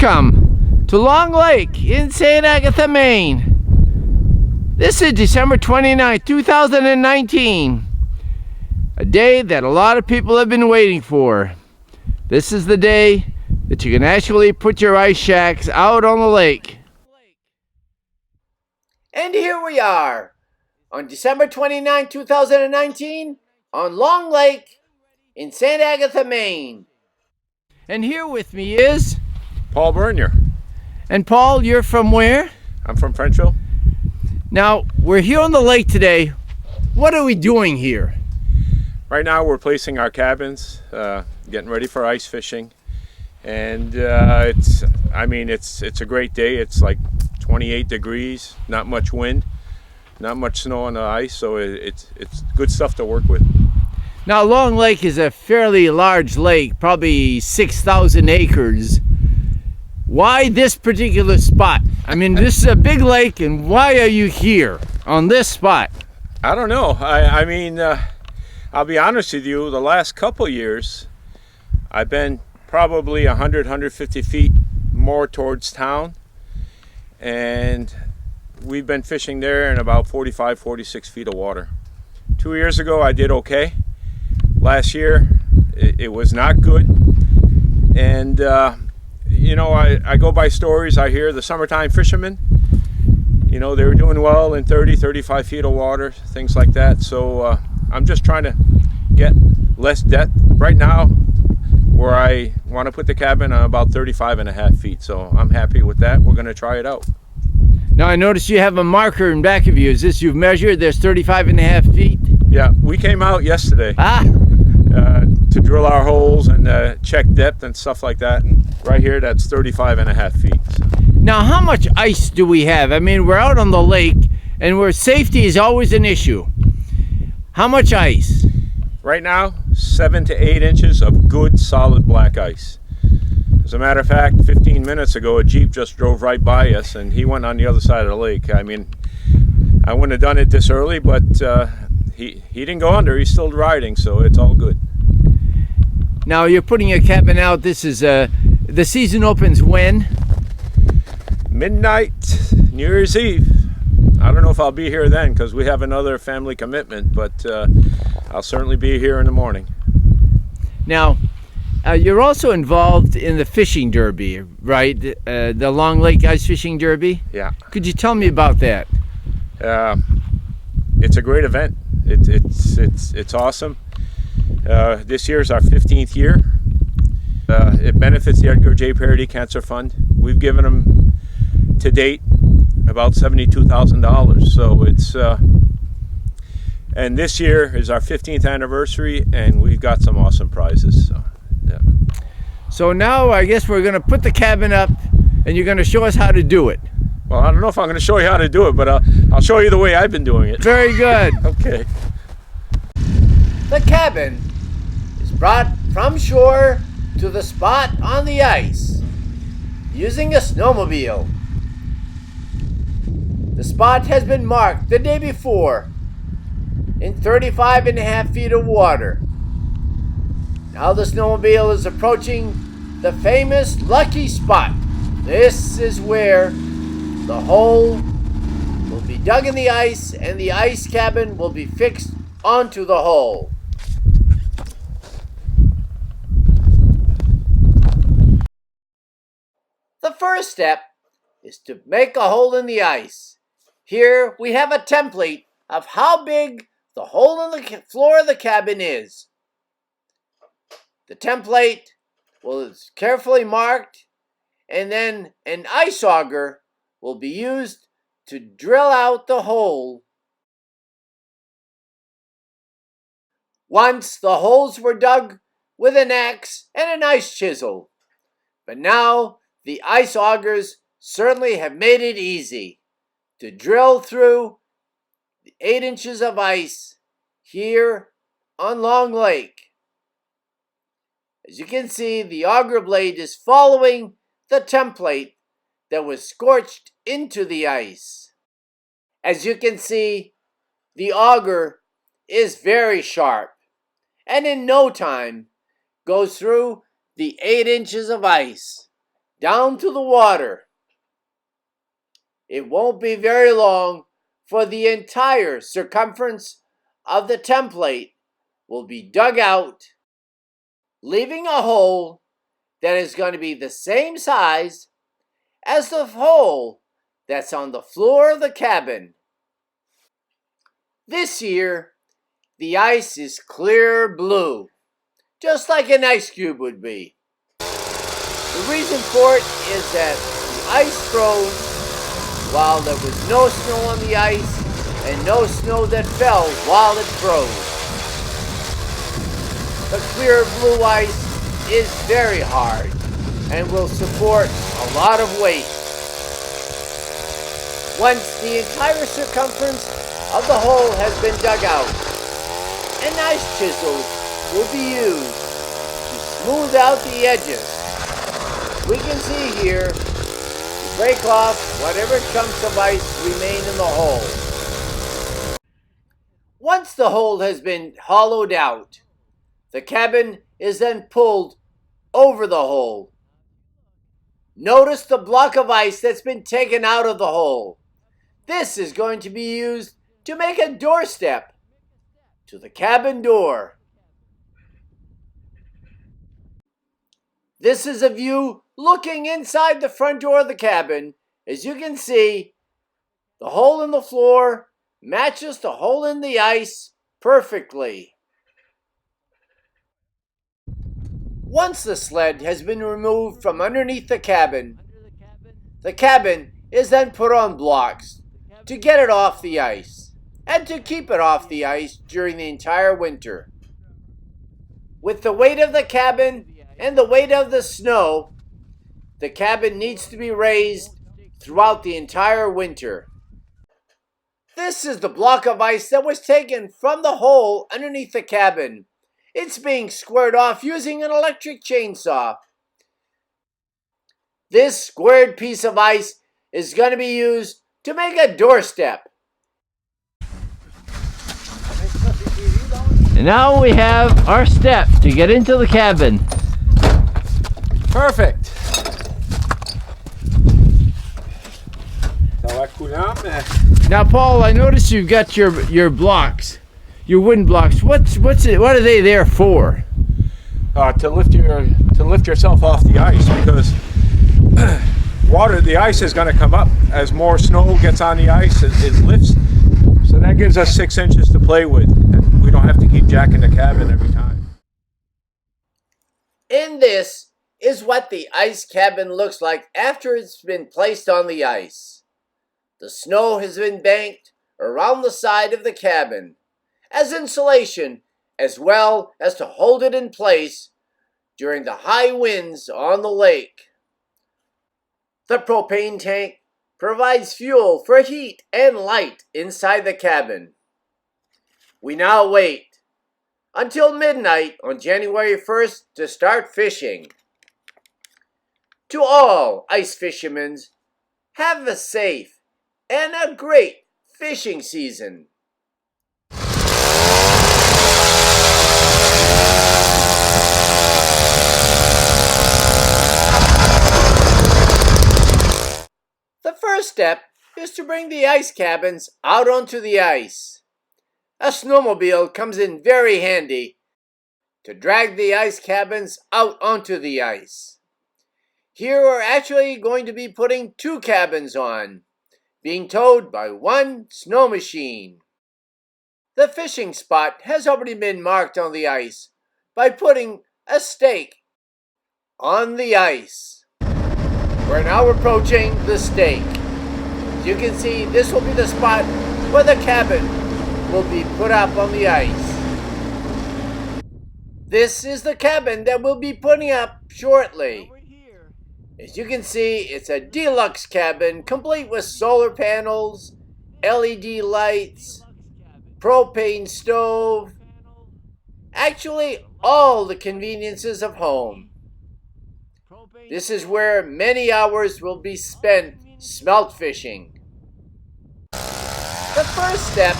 Welcome to Long Lake in St. Agatha, Maine. This is December 29th, 2019. A day that a lot of people have been waiting for. This is the day that you can actually put your ice shacks out on the lake. And here we are on December 29th, 2019 on Long Lake in St. Agatha, Maine. And here with me is Paul Bernier. And Paul, you're from where? I'm from Frenchville. Now, we're here on the lake today. What are we doing here? Right now we're placing our cabins, getting ready for ice fishing. And it's a great day. It's like 28 degrees, not much wind, not much snow on the ice, so it's good stuff to work with. Now, Long Lake is a fairly large lake, probably 6,000 acres. Why this particular spot? I mean, this is a big lake, and why are you here on this spot? I don't know. I'll be honest with you, the last couple years, I've been probably 100, 150 feet more towards town, and we've been fishing there in about 45, 46 feet of water. 2 years ago, I did okay. Last year, it was not good, and I go by stories. I hear the summertime fishermen, they were doing well in 30, 35 feet of water, things like that. So I'm just trying to get less depth. Right now, where I want to put the cabin on about 35 and a half feet. So I'm happy with that. We're going to try it out. Now, I noticed you have a marker in back of you. Is this you've measured? There's 35 and a half feet? Yeah, we came out yesterday to drill our holes and check depth and stuff like that. And right here, that's 35 and a half feet. So. Now, how much ice do we have? I mean, we're out on the lake, and where safety is always an issue. How much ice? Right now, 7 to 8 inches of good, solid black ice. As a matter of fact, 15 minutes ago, a Jeep just drove right by us, and he went on the other side of the lake. I mean, I wouldn't have done it this early, but he didn't go under. He's still riding, so it's all good. Now, you're putting your cabin out. This is the season opens when? Midnight, New Year's Eve. I don't know if I'll be here then because we have another family commitment, but I'll certainly be here in the morning. Now, you're also involved in the fishing derby, right? The Long Lake Ice Fishing Derby? Yeah. Could you tell me about that? It's a great event. It's awesome. This year is our 15th year. It benefits the Edgar J. Parody Cancer Fund. We've given them to date about $72,000. So it's and this year is our 15th anniversary, and we've got some awesome prizes. So yeah. So now I guess we're going to put the cabin up, and you're going to show us how to do it. Well, I don't know if I'm going to show you how to do it, but I'll show you the way I've been doing it. Very good. Okay. The cabin is brought from shore to the spot on the ice using a snowmobile. The spot has been marked the day before in 35 and a half feet of water. Now the snowmobile is approaching the famous lucky spot. This is where the hole will be dug in the ice and the ice cabin will be fixed onto the hole. The first step is to make a hole in the ice. Here we have a template of how big the hole in the floor of the cabin is. The template is carefully marked, and then an ice auger will be used to drill out the hole. Once the holes were dug with an axe and an ice chisel. But now the ice augers certainly have made it easy to drill through the 8 inches of ice here on Long Lake. As you can see, the auger blade is following the template that was scorched into the ice. As you can see, the auger is very sharp and in no time goes through the 8 inches of ice down to the water. It won't be very long for the entire circumference of the template will be dug out, leaving a hole that is going to be the same size as the hole that's on the floor of the cabin. This year, the ice is clear blue, just like an ice cube would be. The reason for it is that the ice froze while there was no snow on the ice and no snow that fell while it froze. The clear blue ice is very hard and will support a lot of weight. Once the entire circumference of the hole has been dug out, an ice chisel will be used to smooth out the edges. We can see here to break off whatever chunks of ice remain in the hole. Once the hole has been hollowed out, the cabin is then pulled over the hole. Notice the block of ice that's been taken out of the hole. This is going to be used to make a doorstep to the cabin door. This is a view looking inside the front door of the cabin. As you can see, the hole in the floor matches the hole in the ice perfectly. Once the sled has been removed from underneath the cabin is then put on blocks to get it off the ice and to keep it off the ice during the entire winter. With the weight of the cabin and the weight of the snow, the cabin needs to be raised throughout the entire winter. This is the block of ice that was taken from the hole underneath the cabin. It's being squared off using an electric chainsaw. This squared piece of ice is going to be used to make a doorstep. And now we have our step to get into the cabin. Perfect. Now, Paul, I noticed you've got your blocks, your wooden blocks. What are they there for? To lift yourself off the ice, because the ice is going to come up as more snow gets on the ice. It lifts, so that gives us 6 inches to play with, and we don't have to keep jacking the cabin every time. And this is what the ice cabin looks like after it's been placed on the ice. The snow has been banked around the side of the cabin as insulation, as well as to hold it in place during the high winds on the lake. The propane tank provides fuel for heat and light inside the cabin. We now wait until midnight on January 1st to start fishing. To all ice fishermen, have a safe and a great fishing season. The first step is to bring the ice cabins out onto the ice. A snowmobile comes in very handy to drag the ice cabins out onto the ice. Here we're actually going to be putting 2 cabins on, being towed by 1 snow machine. The fishing spot has already been marked on the ice by putting a stake on the ice. We're now approaching the stake. As you can see, this will be the spot where the cabin will be put up on the ice. This is the cabin that we'll be putting up shortly. As you can see, it's a deluxe cabin complete with solar panels, LED lights, propane stove, actually all the conveniences of home. This is where many hours will be spent smelt fishing. The first step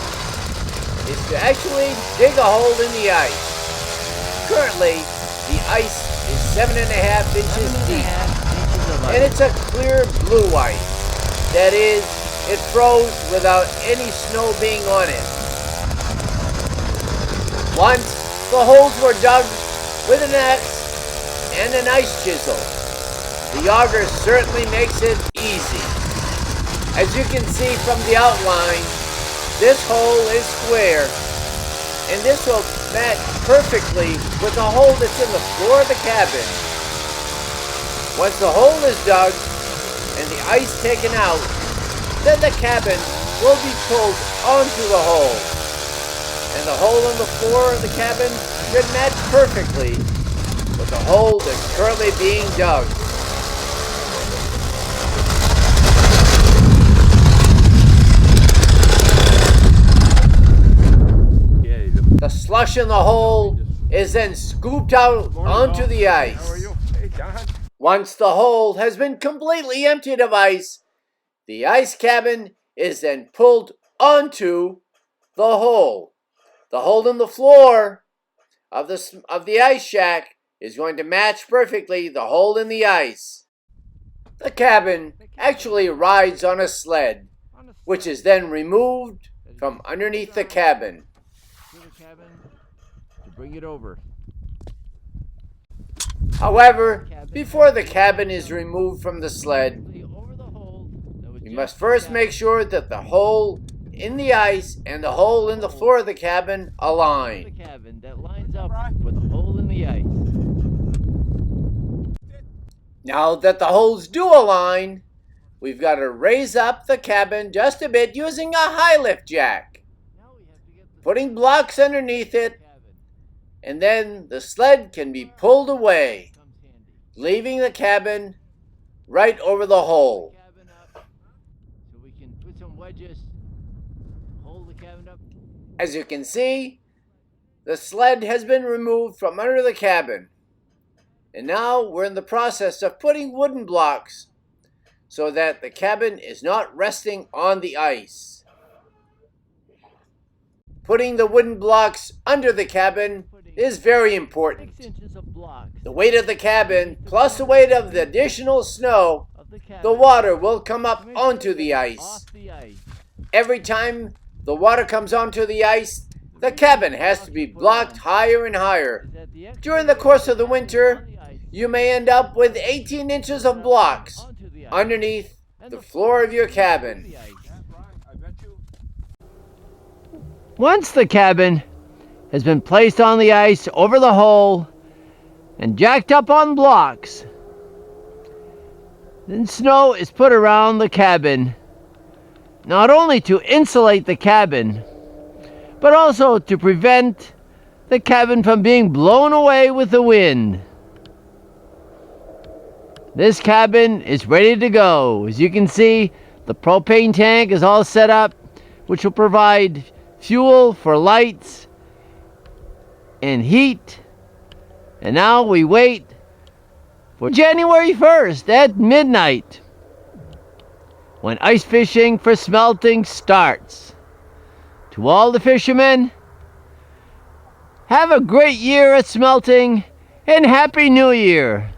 is to actually dig a hole in the ice. Currently, the ice is 7.5 inches deep. and it's a clear blue ice. That is, it froze without any snow being on it. Once the holes were dug with an axe and an ice chisel, the auger certainly makes it easy. As you can see from the outline, this hole is square, and this will match perfectly with the hole that's in the floor of the cabin. Once the hole is dug and the ice taken out, then the cabin will be pulled onto the hole. And the hole in the floor of the cabin should match perfectly with the hole that's currently being dug. The slush in the hole is then scooped out onto the ice. How are you? Hey, Don. Once the hole has been completely emptied of ice, the ice cabin is then pulled onto the hole. The hole in the floor of the ice shack is going to match perfectly the hole in the ice. The cabin actually rides on a sled, which is then removed from underneath the cabin. Bring it over. However, before the cabin is removed from the sled, we must first make sure that the hole in the ice and the hole in the floor of the cabin align. The cabin that lines up with the hole in the ice. Now that the holes do align, we've got to raise up the cabin just a bit using a high lift jack, putting blocks underneath it, and then the sled can be pulled away, leaving the cabin right over the hole. So we can put some wedges, hold the cabin up. As you can see, the sled has been removed from under the cabin, and now we're in the process of putting wooden blocks so that the cabin is not resting on the ice. Putting the wooden blocks under the cabin is very important. 6 inches of blocks. The weight of the cabin plus the weight of the additional snow, the water will come up onto the ice. Off the ice. Every time the water comes onto the ice, the cabin has to be blocked higher and higher. During the course of the winter, you may end up with 18 inches of blocks underneath the floor of your cabin. Once the cabin has been placed on the ice over the hole and jacked up on blocks, then snow is put around the cabin, not only to insulate the cabin, but also to prevent the cabin from being blown away with the wind. This cabin is ready to go. As you can see, the propane tank is all set up, which will provide fuel for lights and heat. And now we wait for January 1st at midnight, when ice fishing for smelting starts. To all the fishermen, have a great year at smelting and Happy New Year.